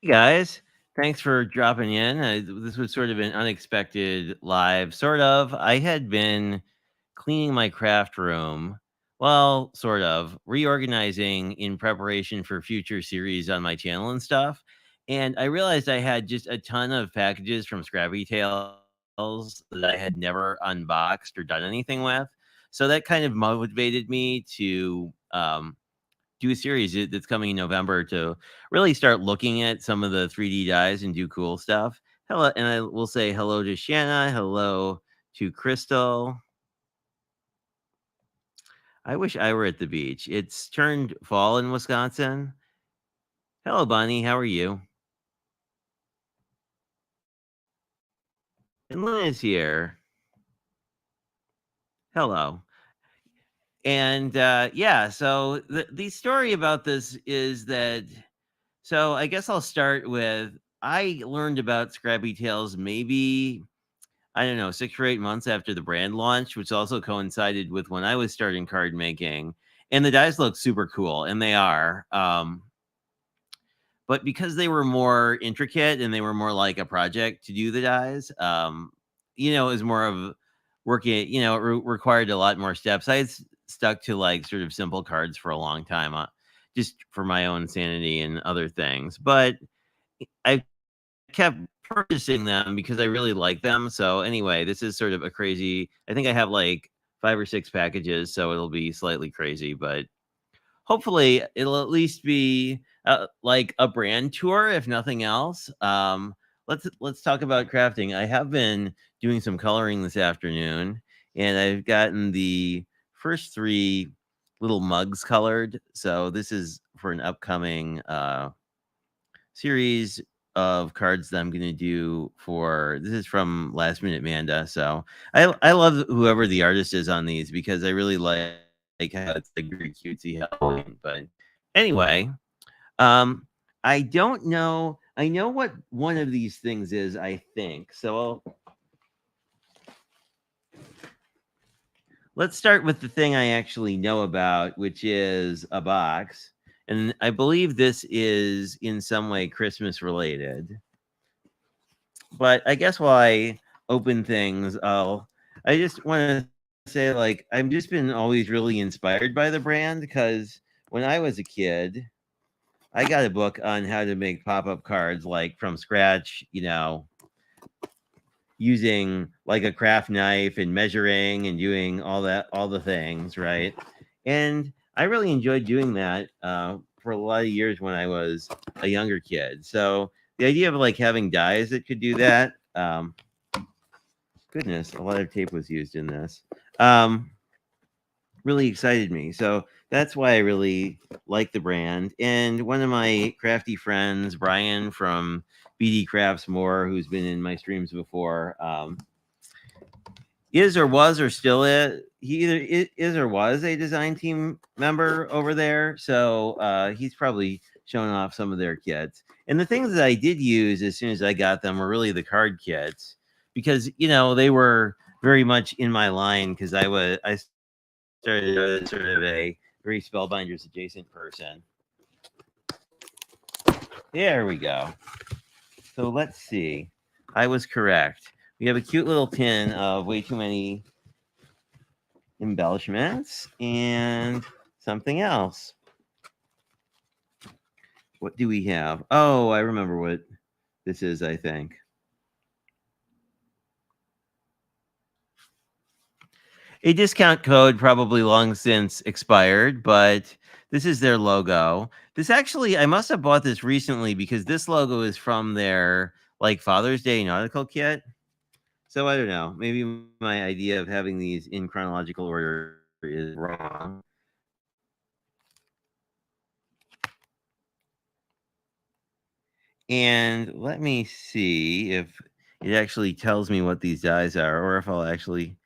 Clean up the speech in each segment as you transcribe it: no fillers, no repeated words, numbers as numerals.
Guys. Thanks for dropping in. This was sort of an unexpected live, sort of. I had been cleaning my craft room, well, sort of, reorganizing in preparation for future series on my channel and stuff. And I realized I had just a ton of packages from ScrappyTails that I had never unboxed or done anything with. So that kind of motivated me to do a series that's coming in November to really start looking at some of the 3D dies and do cool stuff. Hello, and I will say hello to Shanna. Hello to Crystal. I wish I were at the beach. It's turned fall in Wisconsin. Hello, Bunny. How are you? And Lynn is here. Hello. And yeah, so the story about this is that. So I guess I'll start with I learned about Scrappy Tales maybe I don't know, 6 or 8 months after the brand launch, which also coincided with when I was starting card making. And the dies look super cool, and they are. But because they were more intricate and they were more like a project to do the dies, it was more of working, it required a lot more steps. I had stuck to like sort of simple cards for a long time, just for my own sanity and other things. But I kept purchasing them because I really like them. So anyway, this is sort of a crazy. I think I have like 5 or 6 packages, so it'll be slightly crazy, but hopefully it'll at least be like a brand tour, if nothing else. Let's talk about crafting. I have been doing some coloring this afternoon, and I've gotten the first 3 little mugs colored. So this is for an upcoming series of cards that I'm going to do for this is from Last Minute Manda. So I love whoever the artist is on these because I really like how it's like very cutesy Halloween. But anyway, I don't know. I know what one of these things is, I think. So let's start with the thing I actually know about, which is a box. And I believe this is in some way Christmas related. But I guess while I open things, I just want to say, like, I've just been always really inspired by the brand because when I was a kid, I got a book on how to make pop up cards, like from scratch, using like a craft knife and measuring and doing all the things, right? And I really enjoyed doing that for a lot of years when I was a younger kid. So the idea of like having dies that could do that, goodness, a lot of tape was used in this. Really excited me. So that's why I really like the brand. And one of my crafty friends, Brian from BD Crafts More, who's been in my streams before, is or was or still is he either is or was a design team member over there. So he's probably showing off some of their kits. And the things that I did use as soon as I got them were really the card kits because they were very much in my line because I started as sort of a very Spellbinders adjacent person. There we go. So let's see. I was correct. We have a cute little pin of way too many embellishments and something else. What do we have? Oh, I remember what this is, I think. A discount code probably long since expired, but this is their logo. This actually, I must have bought this recently because this logo is from their like Father's Day nautical kit. So I don't know. Maybe my idea of having these in chronological order is wrong. And let me see if it actually tells me what these dies are, or if I'll actually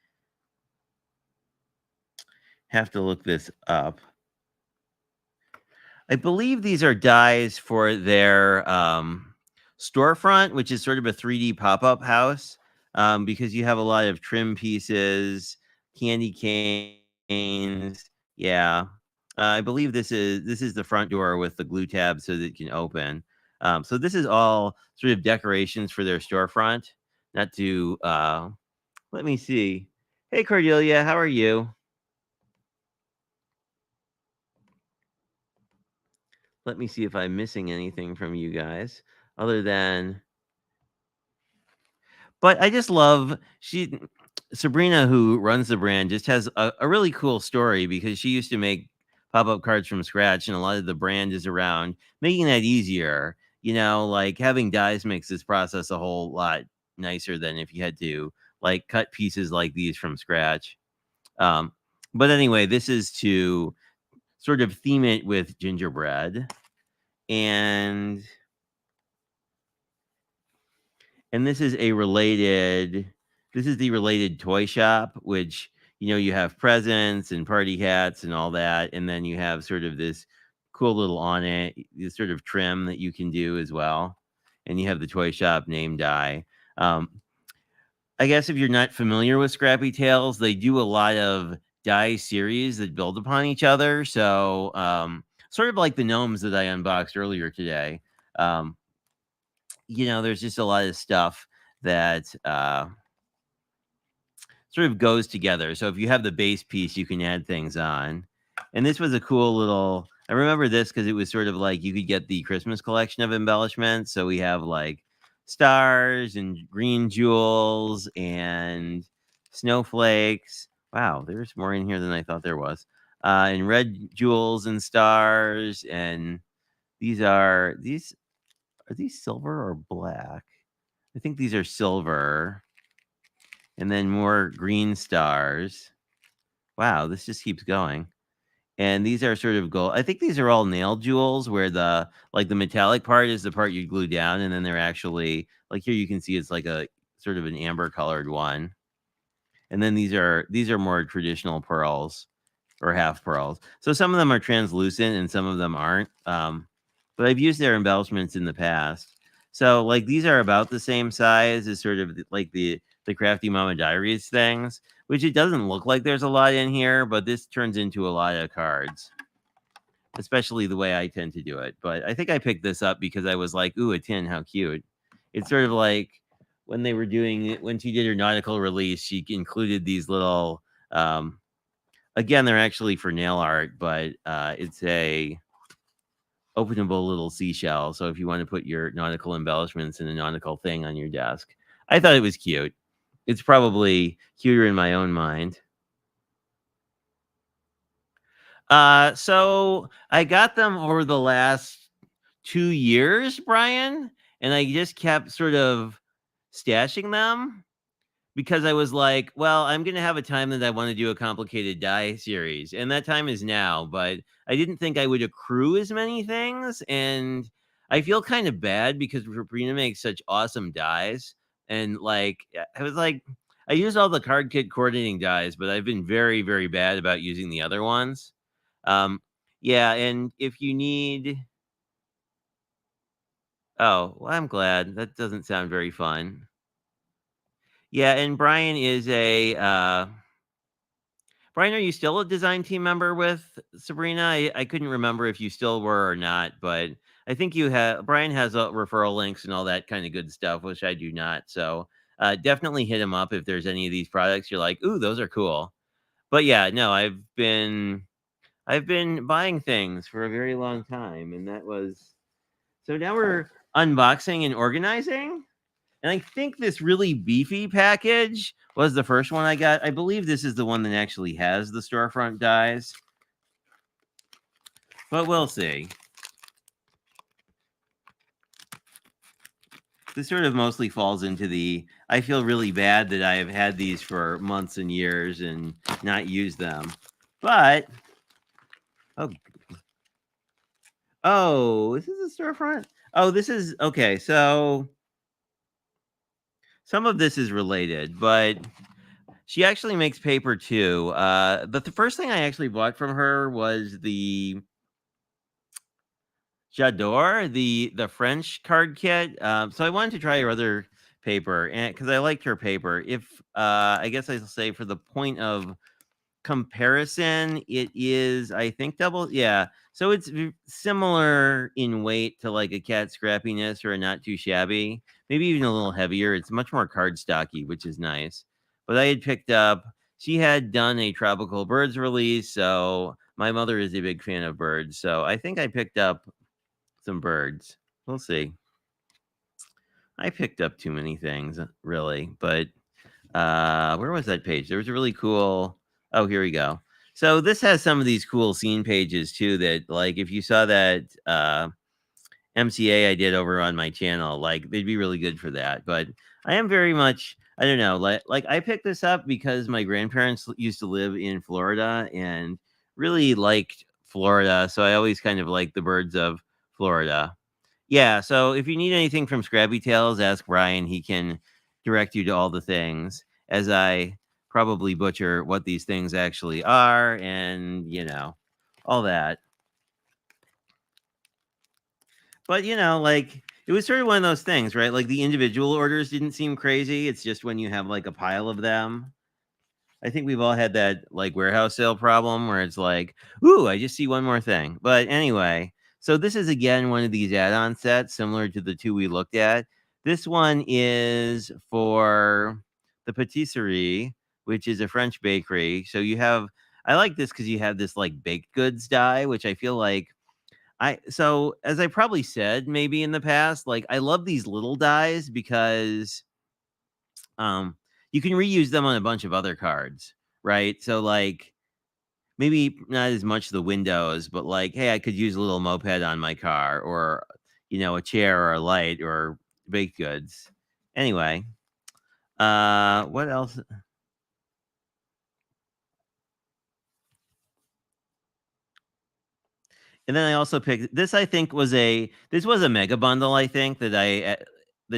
have to look this up. I believe these are dies for their storefront, which is sort of a 3D pop-up house, because you have a lot of trim pieces, candy canes. Yeah, I believe this is the front door with the glue tab so that it can open. So this is all sort of decorations for their storefront. Not to let me see. Hey Cordelia, how are you? Let me see if I'm missing anything from you guys other than. But I just love Sabrina, who runs the brand, just has a really cool story because she used to make pop-up cards from scratch, and a lot of the brand is around making that easier. Like having dies makes this process a whole lot nicer than if you had to like cut pieces like these from scratch. Um, but anyway, this is to sort of theme it with gingerbread, and this is the related toy shop, which you have presents and party hats and all that, and then you have sort of this cool little on it, this sort of trim that you can do as well, and you have the toy shop name die. Um, I guess if you're not familiar with Scrappy Tales, they do a lot of die series that build upon each other. So sort of like the gnomes that I unboxed earlier today. Um, there's just a lot of stuff that sort of goes together. So if you have the base piece, you can add things on. And this was a cool little. I remember this because it was sort of like you could get the Christmas collection of embellishments. So we have like stars and green jewels and snowflakes. Wow, there's more in here than I thought there was. And red jewels and stars. And are these silver or black? I think these are silver. And then more green stars. Wow, this just keeps going. And these are sort of gold. I think these are all nail jewels where the metallic part is the part you glue down, and then they're actually like here you can see it's like a sort of an amber colored one. And then these are more traditional pearls or half pearls. So some of them are translucent and some of them aren't. But I've used their embellishments in the past. So like these are about the same size as sort of like the Crafty Mama Diaries things, which it doesn't look like there's a lot in here, but this turns into a lot of cards, especially the way I tend to do it. But I think I picked this up because I was like, ooh, a tin, how cute. It's sort of like when they were doing it, when she did her nautical release, she included these little, again, they're actually for nail art, but it's a openable little seashell. So if you want to put your nautical embellishments in a nautical thing on your desk, I thought it was cute. It's probably cuter in my own mind. So I got them over the last 2 years, Brian, and I just kept sort of stashing them because I was like, well, I'm going to have a time that I want to do a complicated die series, and that time is now, but I didn't think I would accrue as many things, and I feel kind of bad because Sabrina makes such awesome dies, and like I was like, I used all the card kit coordinating dies, but I've been very, very bad about using the other ones. Um, yeah, and if you need, oh, well, I'm glad that doesn't sound very fun. Yeah, and Brian is a Brian, are you still a design team member with Sabrina? I couldn't remember if you still were or not, but I think you have. Brian has referral links and all that kind of good stuff, which I do not. So definitely hit him up if there's any of these products you're like, ooh, those are cool. But yeah, no, I've been buying things for a very long time, and that was so. Now we're unboxing and organizing. And I think this really beefy package was the first one I got. I believe this is the one that actually has the storefront dies. But we'll see. This sort of mostly falls into the I feel really bad that I have had these for months and years and not used them. But oh, this is a storefront. Oh, this is okay. So some of this is related, but she actually makes paper too. The first thing I actually bought from her was the J'adore, the French card kit. So I wanted to try her other paper, and because I liked her paper. If I guess I'll say for the point of comparison, it is, I think, double. Yeah. So it's similar in weight to like a cat scrappiness or a not too shabby, maybe even a little heavier. It's much more cardstocky, which is nice. But I had picked up, she had done a tropical birds release. So my mother is a big fan of birds. So I think I picked up some birds. We'll see. I picked up too many things, really. But where was that page? There was a really cool. Oh, here we go. So this has some of these cool scene pages too. That like if you saw that MCA I did over on my channel, like they'd be really good for that. But I am very much, I don't know, like I picked this up because my grandparents used to live in Florida and really liked Florida, so I always kind of like the birds of Florida. Yeah, so if you need anything from ScrappyTails, ask Brian. He can direct you to all the things, as I probably butcher what these things actually are and, all that. But, like, it was sort of one of those things, right? Like, the individual orders didn't seem crazy. It's just when you have, like, a pile of them. I think we've all had that, like, warehouse sale problem where it's like, ooh, I just see one more thing. But anyway, so this is, again, one of these add-on sets similar to the two we looked at. This one is for the patisserie, which is a French bakery. So you have, I like this because you have this, like, baked goods die, which I feel like so as I probably said maybe in the past, like I love these little dies because um you can reuse them on a bunch of other cards, right? So like maybe not as much the windows, but like, hey, I could use a little moped on my car or a chair or a light or baked goods. Anyway, what else? And then I also picked this. I think this was a mega bundle. I think that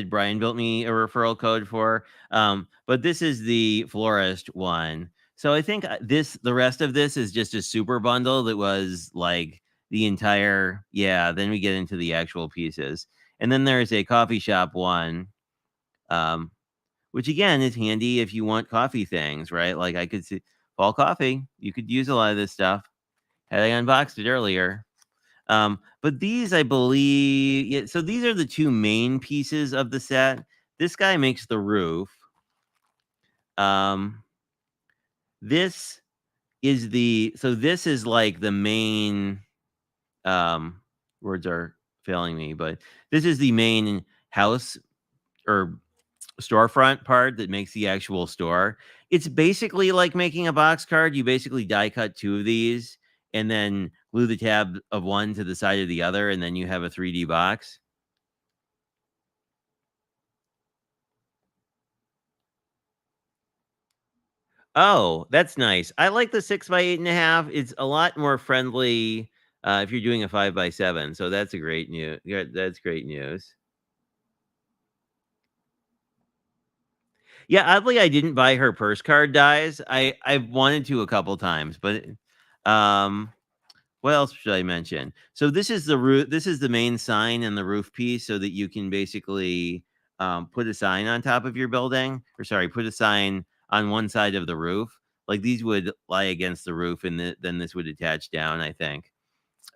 Brian built me a referral code for. But this is the florist one. So I think the rest of this is just a super bundle that was like the entire. Yeah. Then we get into the actual pieces, and then there's a coffee shop one, um, which again is handy if you want coffee things, right? Like I could see fall coffee. You could use a lot of this stuff. Had I unboxed it earlier. But these, I believe, yeah, so these are the two main pieces of the set. This guy makes the roof. Um, this this is like the main, um, words are failing me, but this is the main house or storefront part that makes the actual store. It's basically like making a box card. You basically die cut two of these and then glue the tab of one to the side of the other, and then you have a 3D box. Oh, that's nice. I like the 6 by 8.5. It's a lot more friendly if you're doing a 5 by 7. So that's a great news. Yeah, that's great news. Yeah, oddly, I didn't buy her purse card dies. I've wanted to a couple times, but um, what else should I mention? So this is the roof. This is the main sign and the roof piece, so that you can basically put a sign on top of your building, or sorry, put a sign on one side of the roof. Like these would lie against the roof, and then this would attach down. I think.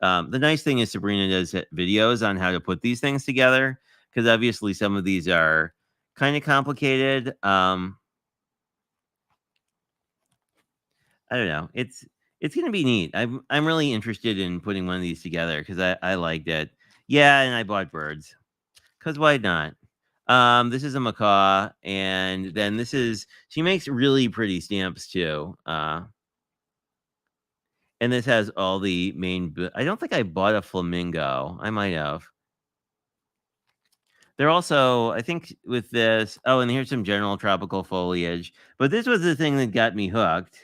The nice thing is Sabrina does videos on how to put these things together because obviously some of these are kind of complicated. I don't know. It's gonna be neat. I'm really interested in putting one of these together because I liked it. Yeah, and I bought birds because why not? This is a macaw, and then she makes really pretty stamps too. And this has all the main. I don't think I bought a flamingo. I might have. They're also, I think, with this. Oh, and here's some general tropical foliage. But this was the thing that got me hooked.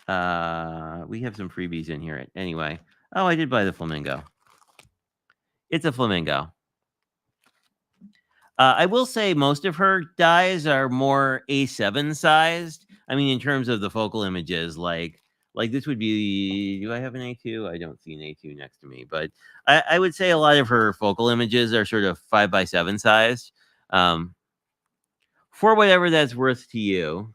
We have some freebies in here. Anyway, oh, I did buy the flamingo. It's a flamingo. I will say most of her dies are more A7 sized. I mean, in terms of the focal images, like this would be. Do I have an A2? I don't see an A2 next to me, but I would say a lot of her focal images are sort of 5 by 7 sized. For whatever that's worth to you.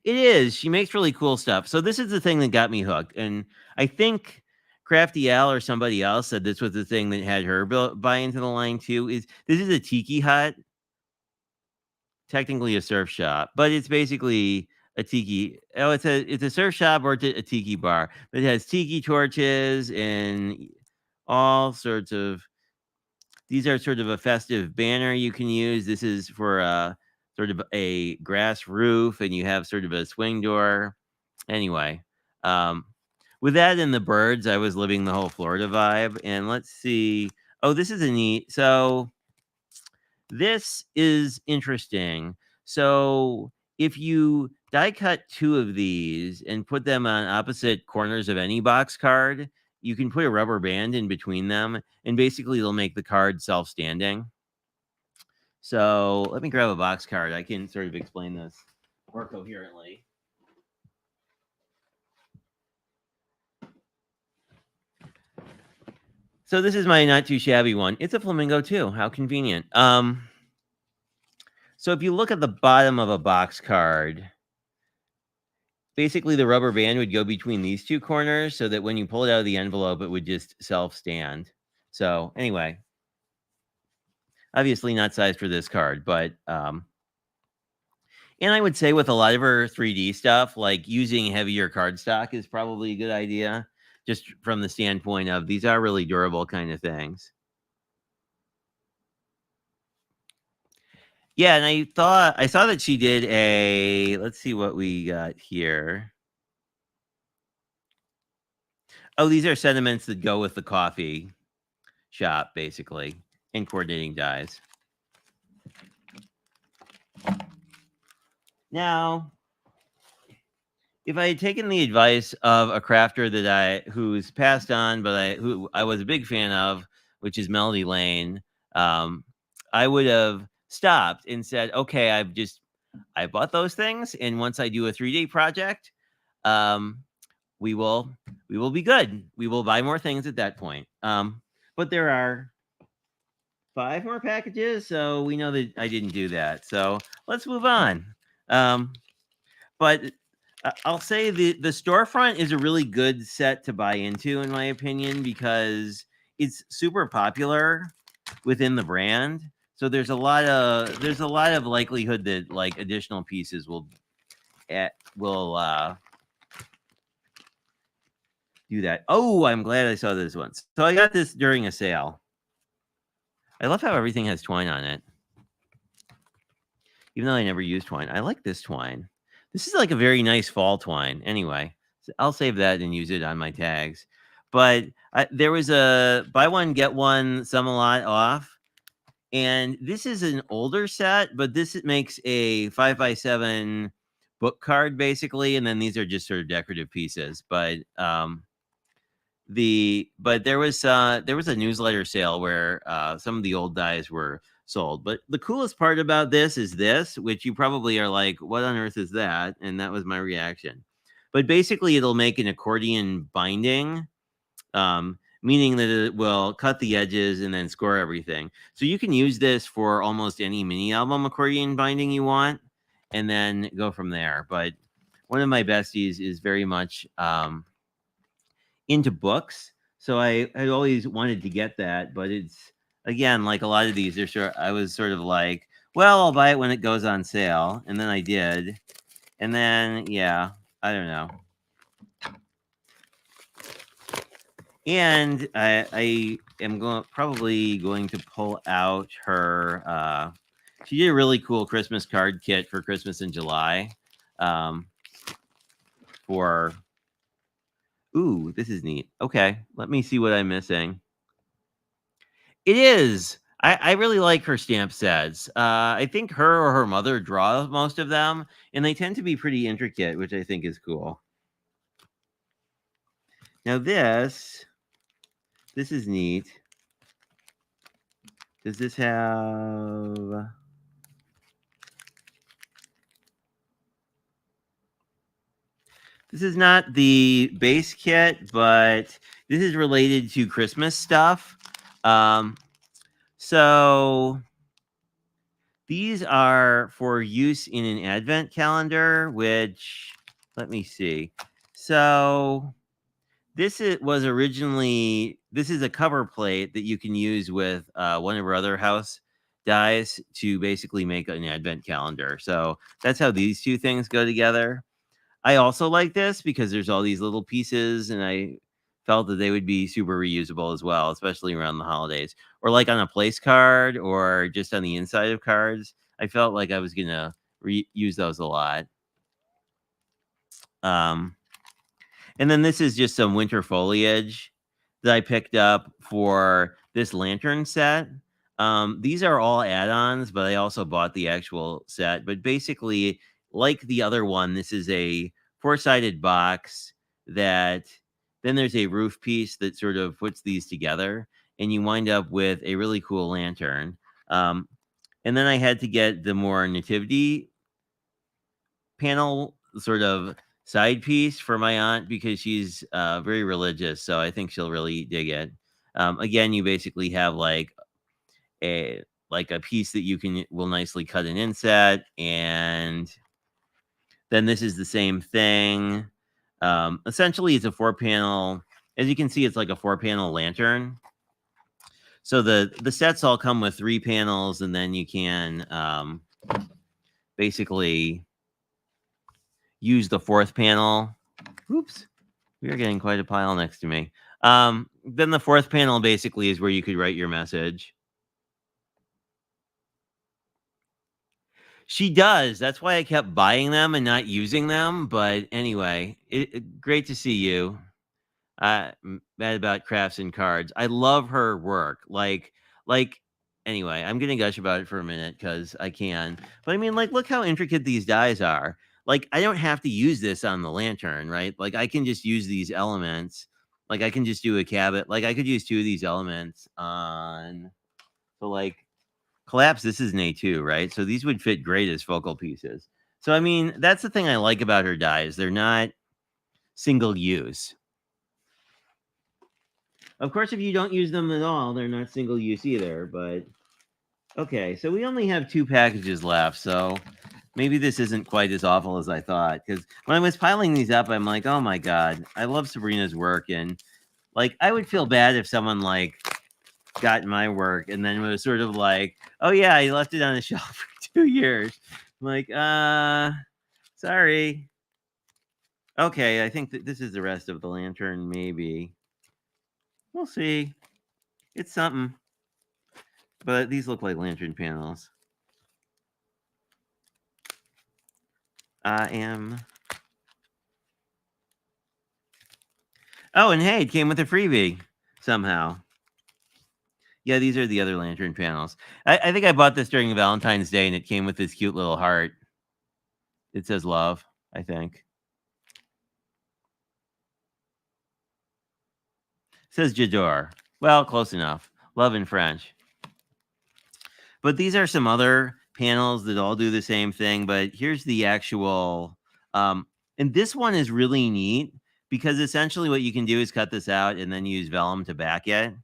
It is. She makes really cool stuff. So this is the thing that got me hooked, and I think Crafty Al or somebody else said this was the thing that had her buy into the line too. Is this is a tiki hut, technically a surf shop, but it's basically a tiki. Oh, it's a surf shop or a tiki bar, but it has tiki torches and all sorts of. These are sort of a festive banner you can use. This is for sort of a grass roof, and you have sort of a swing door. Anyway, um, with that and the birds, I was living the whole Florida vibe. And let's see. Oh, this is a neat. So this is interesting. So if you die cut two of these and put them on opposite corners of any box card, you can put a rubber band in between them, and basically they'll make the card self-standing. So let me grab a box card. I can sort of explain this more coherently. So this is my not too shabby one. It's a flamingo too. How convenient. So if you look at the bottom of a box card, basically the rubber band would go between these two corners so that when you pull it out of the envelope, it would just self-stand. So anyway, obviously not sized for this card, but and I would say with a lot of her 3D stuff, like using heavier cardstock is probably a good idea, just from the standpoint of these are really durable kind of things. Yeah, and I saw that she did a, let's see what we got here. Oh, these are sentiments that go with the coffee shop, basically, and coordinating dies. Now, if I had taken the advice of a crafter who's passed on, but who I was a big fan of, which is Melody Lane, I would have stopped and said, okay, I bought those things, and once I do a 3D project, we will be good. We will buy more things at that point. But there are 5 more packages, so we know that I didn't do that. So let's move on. But I'll say the storefront is a really good set to buy into, in my opinion, because it's super popular within the brand. So there's a lot of likelihood that like additional pieces will do that. Oh, I'm glad I saw this one. So I got this during a sale. I love how everything has twine on it. Even though I never use twine. I like this twine. This is like a very nice fall twine. Anyway, so I'll save that and use it on my tags. But there was a buy one, get one, some a lot off. And this is an older set, but this makes a 5x7 book card, basically. And then these are just sort of decorative pieces. But there was a newsletter sale where some of the old dies were sold. But the coolest part about this is this, which you probably are like, what on earth is that? And that was my reaction. But basically it'll make an accordion binding, meaning that it will cut the edges and then score everything. So you can use this for almost any mini album accordion binding you want and then go from there. But one of my besties is very much into books, so I had always wanted to get that, but it's, again, like a lot of these, I was sort of like, well, I'll buy it when it goes on sale, and then I did, and then yeah, I don't know. And I am probably going to pull out her. She did a really cool Christmas card kit for Christmas in July. Ooh, this is neat. Okay, let me see what I'm missing. It is. I really like her stamp sets. I think her or her mother draw most of them, and they tend to be pretty intricate, which I think is cool. Now this is neat. Does this have... This is not the base kit, but this is related to Christmas stuff. So These are for use in an advent calendar, which, let me see. So was originally, this is a cover plate that you can use with one of our other house dies to basically make an advent calendar. So that's how these two things go together. I also like this because there's all these little pieces, and I felt that they would be super reusable as well, especially around the holidays, or like on a place card or just on the inside of cards. I felt like I was gonna use those a lot. Um, and then this is just some winter foliage that I picked up for this lantern set. These are all add-ons, but I also bought the actual set. But basically, like the other one, this is a four-sided box that then there's a roof piece that sort of puts these together, and you wind up with a really cool lantern. Um, and then I had to get the more nativity panel sort of side piece for my aunt because she's very religious, so I think she'll really dig it. Again, you basically have a a piece that you will nicely cut an inset, and then this is the same thing. Essentially, it's a 4-panel. As you can see, it's like a 4-panel lantern. So the sets all come with 3 panels, and then you can basically use the 4th panel. Oops. We are getting quite a pile next to me. Then the 4th panel basically is where you could write your message. She does. That's why I kept buying them and not using them. But anyway, great to see you. Mad about crafts and cards. I love her work. Like. Anyway, I'm gonna gush about it for a minute because I can. But I mean, like, look how intricate these dies are. Like, I don't have to use this on the lantern, right? Like, I can just use these elements. Like, I can just do a cabot. Like, I could use 2 of these elements on. So, like, collapse. This is an A2, right? So these would fit great as focal pieces. So I mean, that's the thing I like about her dies. They're not single use. Of course, if you don't use them at all, they're not single use either, but okay, so we only have 2 packages left, so maybe this isn't quite as awful as I thought, because when I was piling these up, I'm like, oh my god, I love Sabrina's work, and like, I would feel bad if someone like got my work and then was sort of like, oh yeah, I left it on the shelf for 2 years. I'm like, sorry. Okay, I think that this is the rest of the lantern, maybe. We'll see. It's something. But these look like lantern panels. I am. Oh, and hey, it came with a freebie somehow. Yeah, these are the other lantern panels. I think I bought this during Valentine's Day, and it came with this cute little heart. It says love, I think. It says J'adore. Well, close enough. Love in French. But these are some other panels that all do the same thing. But here's the actual, and this one is really neat because essentially what you can do is cut this out and then use vellum to back it.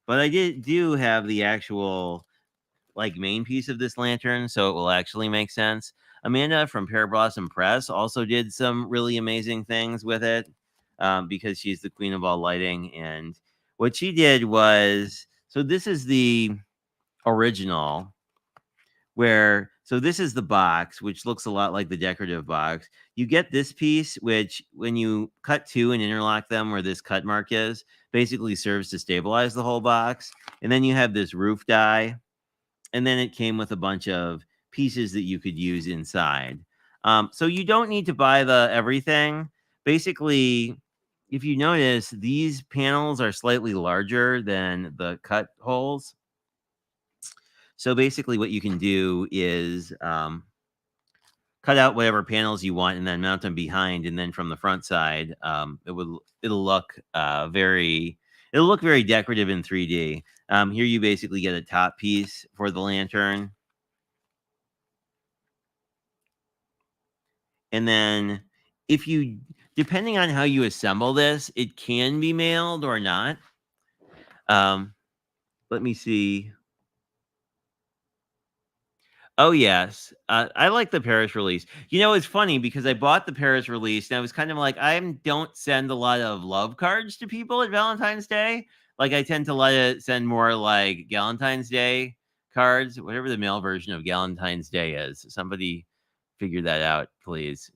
But I do have the actual like main piece of this lantern, so it will actually make sense. Amanda from Pear Blossom Press also did some really amazing things with it because she's the queen of all lighting. And what she did was, so this is the original so this is the box, which looks a lot like the decorative box. You get this piece, which when you cut 2 and interlock them where this cut mark is, basically serves to stabilize the whole box. And then you have this roof die. And then it came with a bunch of pieces that you could use inside. So you don't need to buy the everything. Basically, if you notice, these panels are slightly larger than the cut holes. So basically what you can do is cut out whatever panels you want and then mount them behind. And then from the front side, it'll look very decorative in 3D. Here you basically get a top piece for the lantern. And then depending on how you assemble this, it can be mailed or not. Let me see. Oh, yes. I like the Paris release. It's funny because I bought the Paris release and I was kind of like, I don't send a lot of love cards to people at Valentine's Day. Like, I tend to send more like Galentine's Day cards, whatever the male version of Galentine's Day is. Somebody figure that out, please.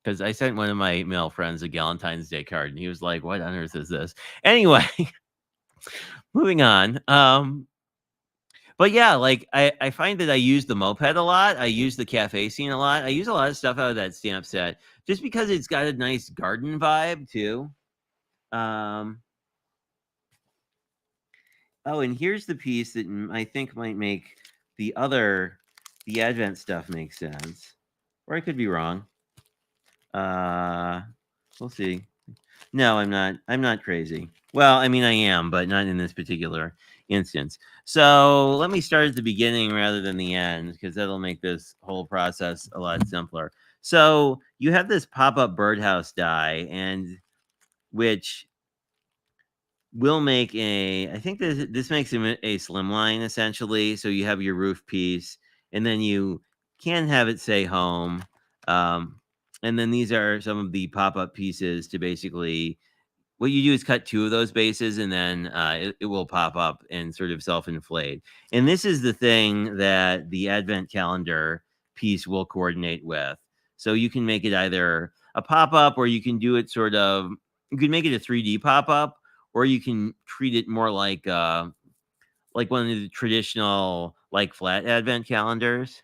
Because I sent one of my male friends a Galentine's Day card and he was like, what on earth is this? Anyway, moving on. But yeah, like I find that I use the moped a lot. I use the cafe scene a lot. I use a lot of stuff out of that stamp set just because it's got a nice garden vibe too. Um, oh, and here's the piece that I think might make the Advent stuff make sense, or I could be wrong. Uh, we'll see. No, I'm not. I'm not crazy. Well, I mean, I am, but not in this particular instance. So let me start at the beginning rather than the end, because that'll make this whole process a lot simpler. So you have this pop-up birdhouse die, and which will make I think this makes a slim line essentially. So you have your roof piece, and then you can have it say home. Um, and then these are some of the pop-up pieces to basically what you do is cut two of those bases and then it will pop up and sort of self-inflate. And this is the thing that the Advent calendar piece will coordinate with. So you can make it either a pop-up or you can do it you can make it a 3D pop-up, or you can treat it more like one of the traditional like flat Advent calendars.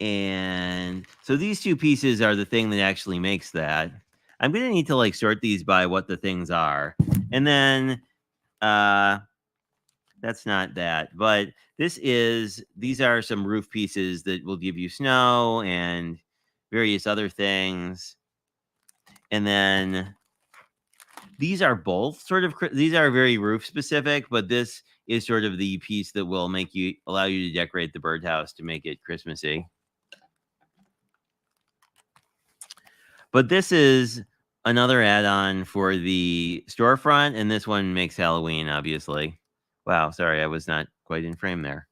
And so these two pieces are the thing that actually makes that. I'm going to need to like sort these by what the things are. And then uh that's not that, but these are some roof pieces that will give you snow and various other things. And then these are both these are very roof specific, but this is sort of the piece that will allow you to decorate the birdhouse to make it Christmassy. But this is another add-on for the storefront, and this one makes Halloween, obviously. Wow, sorry, I was not quite in frame there.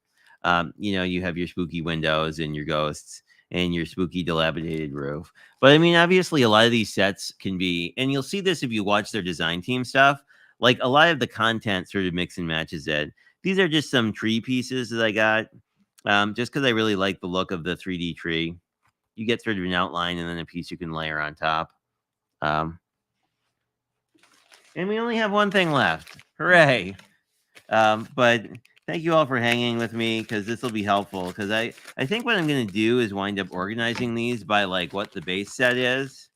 You have your spooky windows and your ghosts and your spooky dilapidated roof. But I mean, obviously, a lot of these sets can be, and you'll see this if you watch their design team stuff. Like a lot of the content sort of mix and matches it. These are just some tree pieces that I got, just because I really like the look of the 3D tree. You get sort of an outline and then a piece you can layer on top. Um, and we only have one thing left. Hooray! But thank you all for hanging with me because this will be helpful. Because I think what I'm going to do is wind up organizing these by like what the base set is.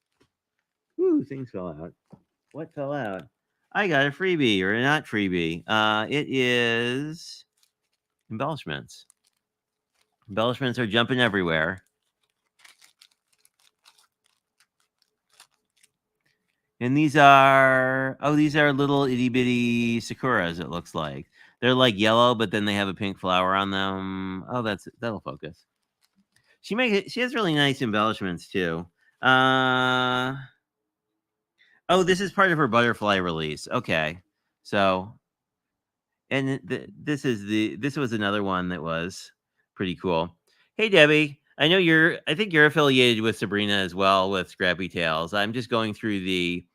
Ooh, things fell out. What fell out? I got a freebie or a not freebie. It is embellishments. Embellishments are jumping everywhere. And these are little itty bitty sakuras, it looks like. They're like yellow, but then they have a pink flower on them. Oh, that'll focus. She has really nice embellishments too. Oh, this is part of her butterfly release. Okay. So, and this was another one that was pretty cool. Hey Debbie, I think you're affiliated with Sabrina as well with ScrappyTails. I'm just going through the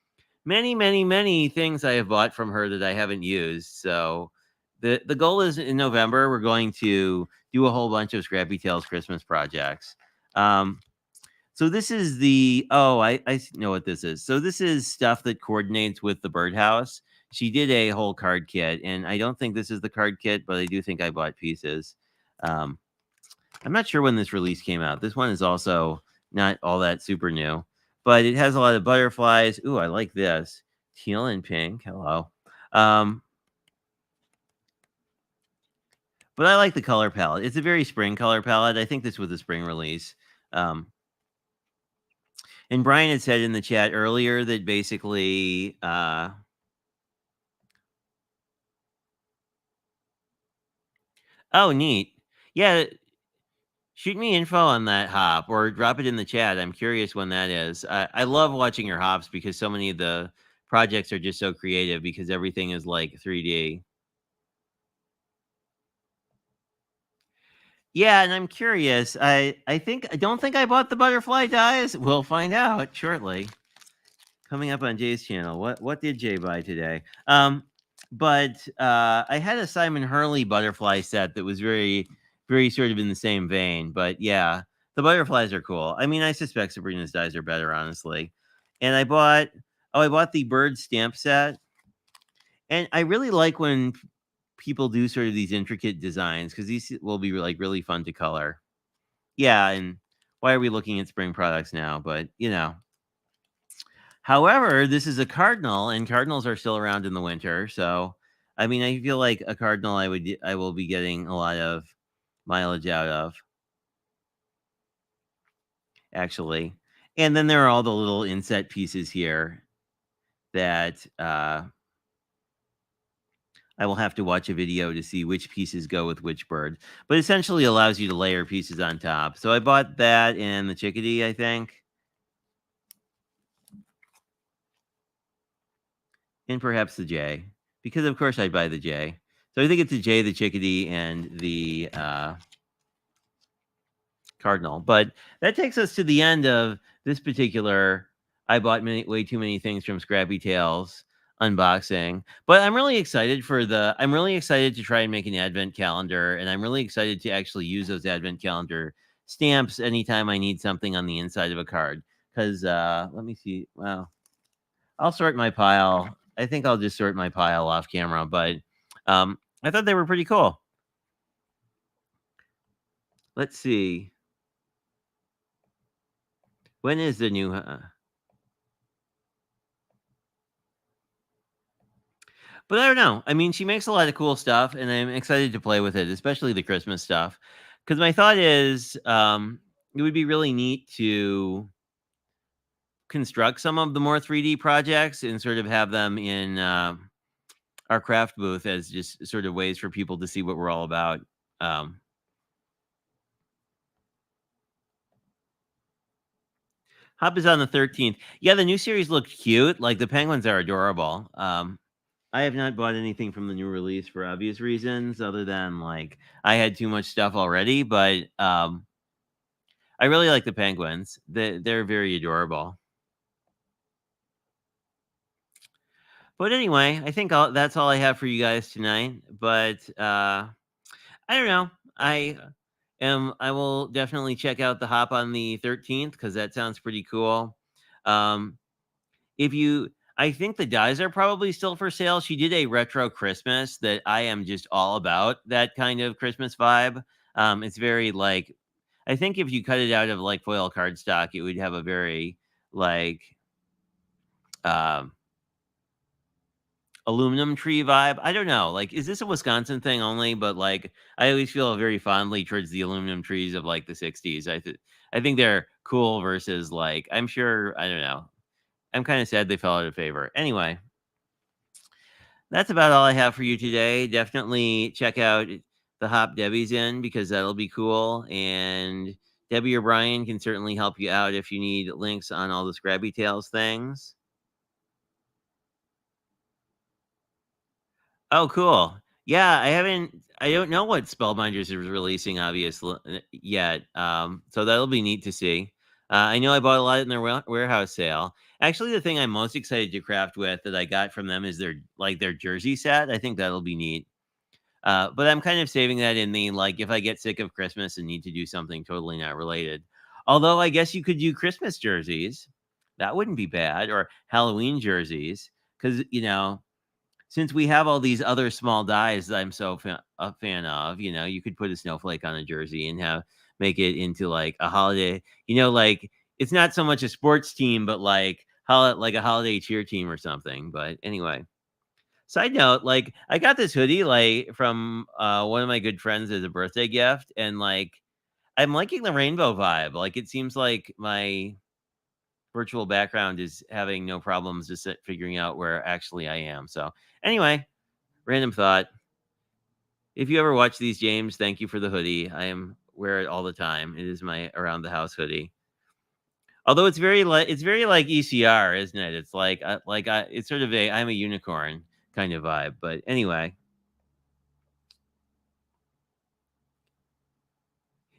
many, many, many things I have bought from her that I haven't used. So the goal is in November, we're going to do a whole bunch of ScrappyTails Christmas projects. So this is I know what this is. So this is stuff that coordinates with the birdhouse. She did a whole card kit, and I don't think this is the card kit, but I do think I bought pieces. I'm not sure when this release came out. This one is also not all that super new, but it has a lot of butterflies. Ooh, I like this. Teal and pink. Hello. But I like the color palette. It's a very spring color palette. I think this was a spring release. And Brian had said in the chat earlier that basically oh, neat. Yeah, shoot me info on that hop or drop it in the chat. I'm curious when that is. I love watching your hops because so many of the projects are just so creative because everything is like 3D. Yeah, and I'm curious. I don't think I bought the butterfly dies. We'll find out shortly. Coming up on Jay's channel. What did Jay buy today? But I had a Simon Hurley butterfly set that was very sort of in the same vein. But yeah, the butterflies are cool. I mean, I suspect Sabrina's dies are better, honestly. And I bought the bird stamp set, and I really like when people do sort of these intricate designs because these will be like really fun to color. Yeah, and why are we looking at spring products now? But however, this is a cardinal, and cardinals are still around in the winter. So, I mean, I feel like a cardinal I will be getting a lot of mileage out of, actually. And then there are all the little inset pieces here that I will have to watch a video to see which pieces go with which bird. But essentially allows you to layer pieces on top. So I bought that and the chickadee, I think. And perhaps the jay. Because of course I'd buy the jay. So I think it's the jay, the chickadee, and the cardinal. But that takes us to the end of this particular I bought way too many things from ScrappyTails unboxing. But I'm really excited to try and make an advent calendar, and I'm really excited to actually use those advent calendar stamps anytime I need something on the inside of a card. Because let me see. Well, I'll sort my pile. I think I'll just sort my pile off camera, but I thought they were pretty cool. Let's see. When is the new But I don't know. I mean, she makes a lot of cool stuff, and I'm excited to play with it, especially the Christmas stuff. Because my thought is, it would be really neat to construct some of the more 3D projects and sort of have them in our craft booth as just sort of ways for people to see what we're all about. Um, Hop is on the 13th. Yeah, the new series looked cute. Like the penguins are adorable. I have not bought anything from the new release for obvious reasons, other than like I had too much stuff already. But I really like the penguins. They're very adorable. But anyway, I think that's all I have for you guys tonight. But I don't know. I will definitely check out the hop on the 13th because that sounds pretty cool. Um, if you I think the dies are probably still for sale. She did a retro Christmas that I am just all about, that kind of Christmas vibe. It's very like I think if you cut it out of like foil cardstock, it would have a very like um aluminum tree vibe. I don't know. Like, is this a Wisconsin thing only? But like, I always feel very fondly towards the aluminum trees of like the '60s. I think they're cool versus like I'm sure I don't know. I'm kind of sad they fell out of favor. Anyway, that's about all I have for you today. Definitely check out the hop Debbie's in because that'll be cool. And Debbie or Brian can certainly help you out if you need links on all the Scrappy Tales things. Oh, cool. Yeah, I don't know what Spellbinders is releasing, obviously, yet. So that'll be neat to see. I know I bought a lot in their warehouse sale. Actually, the thing I'm most excited to craft with that I got from them is their jersey set. I think that'll be neat. But I'm kind of saving that in the like if I get sick of Christmas and need to do something totally not related. Although I guess you could do Christmas jerseys. That wouldn't be bad, or Halloween jerseys, because since we have all these other small dies that I'm so a fan of, you could put a snowflake on a jersey and make it into like a holiday. Like it's not so much a sports team, but like like a holiday cheer team or something. But anyway, side note, like I got this hoodie like from one of my good friends as a birthday gift, and like I'm liking the rainbow vibe. Like it seems like my virtual background is having no problems just figuring out where actually I am. So anyway, random thought. If you ever watch these, James, thank you for the hoodie. I wear it all the time. It is my around the house hoodie. Although it's very like ECR, isn't it? It's it's sort of a I'm a unicorn kind of vibe. But anyway,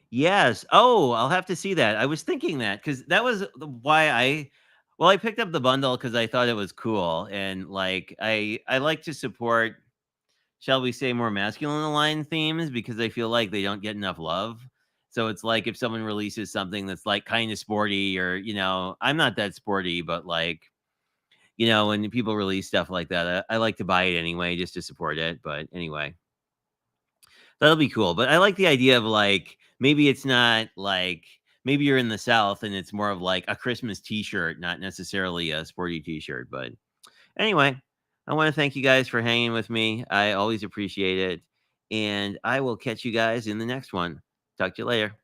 yes. Oh, I'll have to see that. I was thinking that because that was why I picked up the bundle because I thought it was cool and like I like to support, shall we say, more masculine aligned themes because I feel like they don't get enough love. So it's like if someone releases something that's like kind of sporty or, I'm not that sporty, but like, when people release stuff like that, I like to buy it anyway just to support it. But anyway, that'll be cool. But I like the idea of like maybe it's not like maybe you're in the South and it's more of like a Christmas t-shirt, not necessarily a sporty t-shirt. But anyway, I want to thank you guys for hanging with me. I always appreciate it. And I will catch you guys in the next one. Talk to you later.